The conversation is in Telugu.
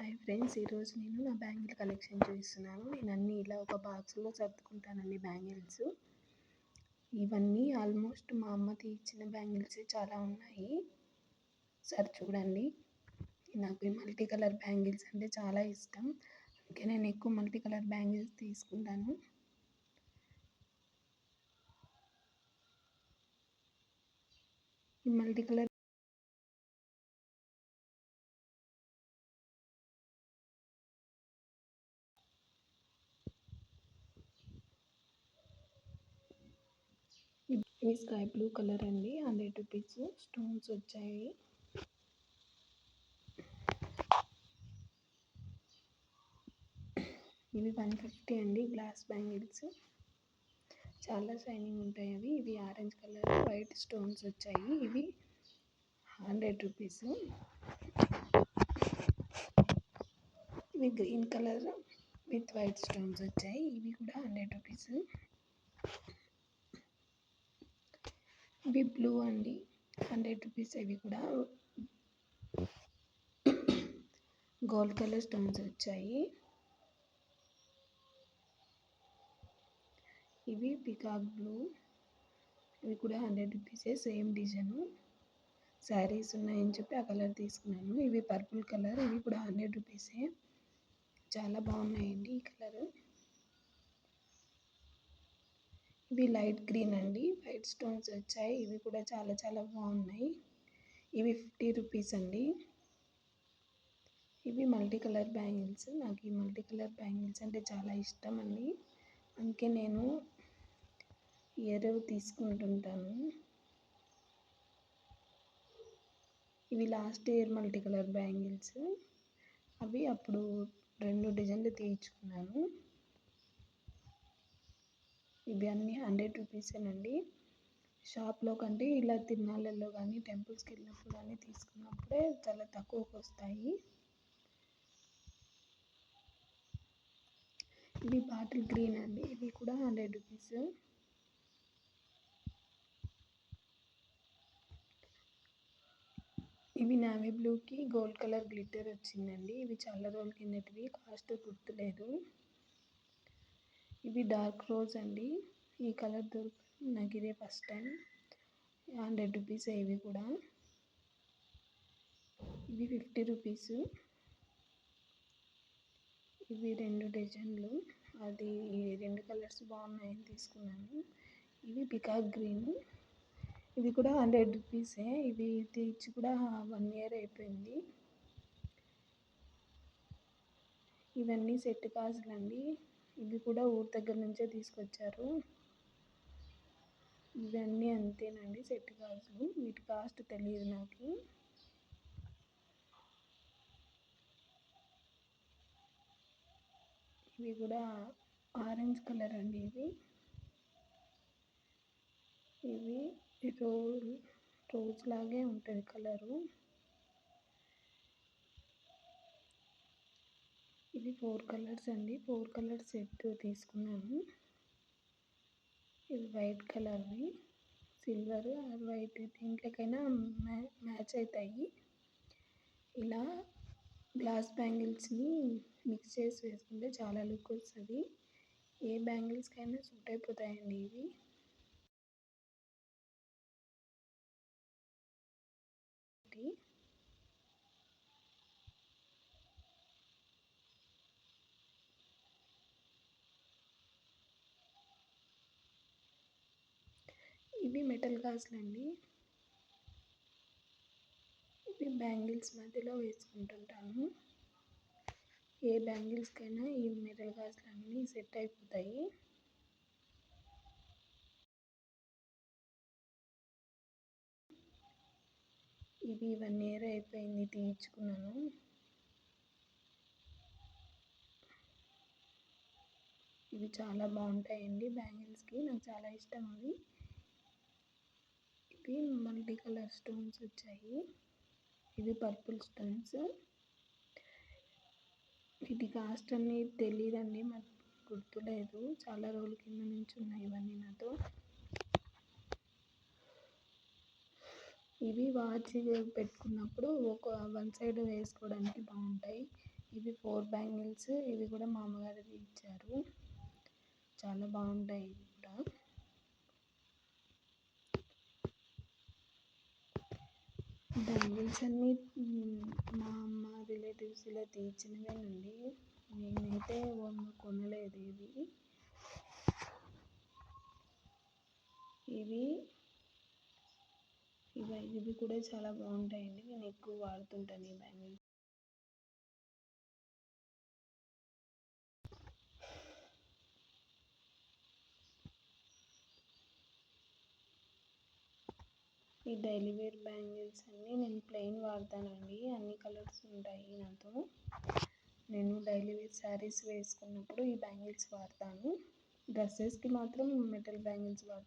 హాయ్ ఫ్రెండ్స్, ఈరోజు నేను నా బ్యాంగిల్ కలెక్షన్ చూపిస్తున్నాను. నేను అన్నీ ఇలా ఒక బాక్స్లో సర్దుకుంటానండి. బ్యాంగిల్స్ ఇవన్నీ ఆల్మోస్ట్ మా అమ్మ తీయించిన బ్యాంగిల్స్ చాలా ఉన్నాయి. సార్ చూడండి, నాకు ఈ మల్టీ కలర్ బ్యాంగిల్స్ అంటే చాలా ఇష్టం. అందుకే నేను ఎక్కువ మల్టీ కలర్ బ్యాంగిల్స్ తీసుకుంటాను. ఈ మల్టీ కలర్ ఇవి స్కై బ్లూ కలర్ అండి. 100 రూపీస్ స్టోన్స్ వచ్చాయి. ఇవి 150 అండి. గ్లాస్ బ్యాంగిల్స్ చాలా షైనింగ్ ఉంటాయి. ఇవి ఆరెంజ్ కలర్ వైట్ స్టోన్స్ వచ్చాయి. ఇవి 100 రూపీస్. ఇవి green colour with white stones వచ్చాయి. ఇవి కూడా 100 రూపీస్. ఇవి బ్లూ అండి, 100 రూపీస్. ఇవి కూడా గోల్డ్ కలర్ స్టోన్స్ వచ్చాయి. ఇవి పికాక్ బ్లూ, ఇవి కూడా 100 రూపీసే. సేమ్ డిజైన్ శారీస్ ఉన్నాయని చెప్పి ఆ కలర్ తీసుకున్నాను. ఇవి పర్పుల్ కలర్, ఇవి కూడా 100 రూపీసే. చాలా బాగున్నాయండి ఈ కలర్. ఇవి లైట్ గ్రీన్ అండి, వైట్ స్టోన్స్ వచ్చాయి. ఇవి కూడా చాలా చాలా బాగున్నాయి. ఇవి 50 రూపీస్ అండి. ఇవి మల్టీ కలర్ బ్యాంగిల్స్. నాకు ఈ మల్టీ కలర్ బ్యాంగిల్స్ అంటే చాలా ఇష్టం అండి. అందుకే నేను ఇయర్ తీసుకుంటుంటాను. ఇవి last year multi colour bangles. అవి అప్పుడు 2 డిజైన్లు తీయించుకున్నాను. ఇవి అన్నీ 100 రూపీసేనండి. షాప్లో కంటే ఇలా తిరునాళ్ళల్లో కానీ టెంపుల్స్కి వెళ్ళినప్పుడు కానీ తీసుకున్నప్పుడే చాలా తక్కువకు వస్తాయి. ఇవి బాటిల్ గ్రీన్ అండి, ఇవి కూడా 100 రూపీస్. ఇవి నావీ బ్లూకి గోల్డ్ కలర్ గ్లిట్టర్ వచ్చిందండి. ఇవి చాలా రోజుల కిందటివి, కాస్ట్ గుర్తులేదు. ఇవి డార్క్ రోజ్ అండి. ఈ కలర్ దొరకడం నాకు ఇదే ఫస్ట్ టైం. 100 రూపీస్. ఇవి కూడా ఇవి 50 రూపీస్. ఇవి 2 డిజైన్లు, అది 2 కలర్స్ బాగున్నాయని తీసుకున్నాను. ఇవి పికాక్ గ్రీన్, ఇవి కూడా 100 రూపీసే. ఇవి తీర్చి కూడా 1 ఇయర్ అయిపోయింది. ఇవన్నీ సెట్ గాజులండి. ఇవి కూడా ఊరి దగ్గర నుంచే తీసుకొచ్చారు. ఇవన్నీ అంతేనండి, సెట్ గాజులు. వీటి కాస్ట్ తెలియదు నాకు. ఇవి కూడా ఆరెంజ్ కలర్ అండి. ఇవి రోజ్ లాగే ఉంటుంది కలరు. ఇవి 4 కలర్స్ అండి. 4 కలర్స్ సెట్ తీసుకున్నాను. ఇవి వైట్ కలర్వి, సిల్వర్ ఆర్ వైట్ దేంట్లోకైనా మ్యాచ్ అవుతాయి. ఇలా గ్లాస్ బ్యాంగిల్స్ని మిక్స్ చేసి వేసుకుంటే చాలా లుక్ వస్తుంది. ఏ బ్యాంగిల్స్కైనా సూట్ అయిపోతాయండి ఇవి. ఇవి మెటల్ గాజులు అండి. ఇవి బ్యాంగిల్స్ మధ్యలో వేసుకుంటుంటాను. ఏ బ్యాంగిల్స్కైనా ఈ మెటల్ గాజులు అన్నీ సెట్ అయిపోతాయి. ఇవి 1 ఇయర్ అయిపోయింది తీయించుకున్నాను. ఇవి చాలా బాగుంటాయండి బ్యాంగిల్స్కి, నాకు చాలా ఇష్టం అవి. ఇవి మల్టీ కలర్ స్టోన్స్ వచ్చాయి. ఇవి పర్పుల్ స్టోన్స్. వీటి కాస్ట్ అన్నీ తెలియదండి, మాకు గుర్తులేదు. చాలా రోజుల కింద నుంచి ఉన్నాయి ఇవన్నీ నాతో. ఇవి వాచ్ పెట్టుకున్నప్పుడు ఒక 1 సైడ్ వేసుకోవడానికి బాగుంటాయి. ఇవి 4 బ్యాంగిల్స్. ఇవి కూడా మా అమ్మగారు ఇచ్చారు. చాలా బాగుంటాయి ఇవి కూడా. బ్యాంగిల్స్ అన్నీ మా అమ్మ రిలేటివ్స్ ఇలా తీర్చినవేనండి. నేనైతే కొనలేదు ఇవి కూడా చాలా బాగుంటాయండి. నేను ఎక్కువ వాడుతుంటాను ఈ బ్యాంగిల్స్. ఈ డైలీ వేర్ బ్యాంగిల్స్ అన్నీ నేను ప్లెయిన్ వాడతానండి. అన్ని కలర్స్ ఉంటాయి నాతో. నేను డైలీ వేర్ శారీస్ వేసుకున్నప్పుడు ఈ బ్యాంగిల్స్ వాడతాను. డ్రెస్సెస్కి మాత్రం మెటల్ బ్యాంగిల్స్ వాడతాను.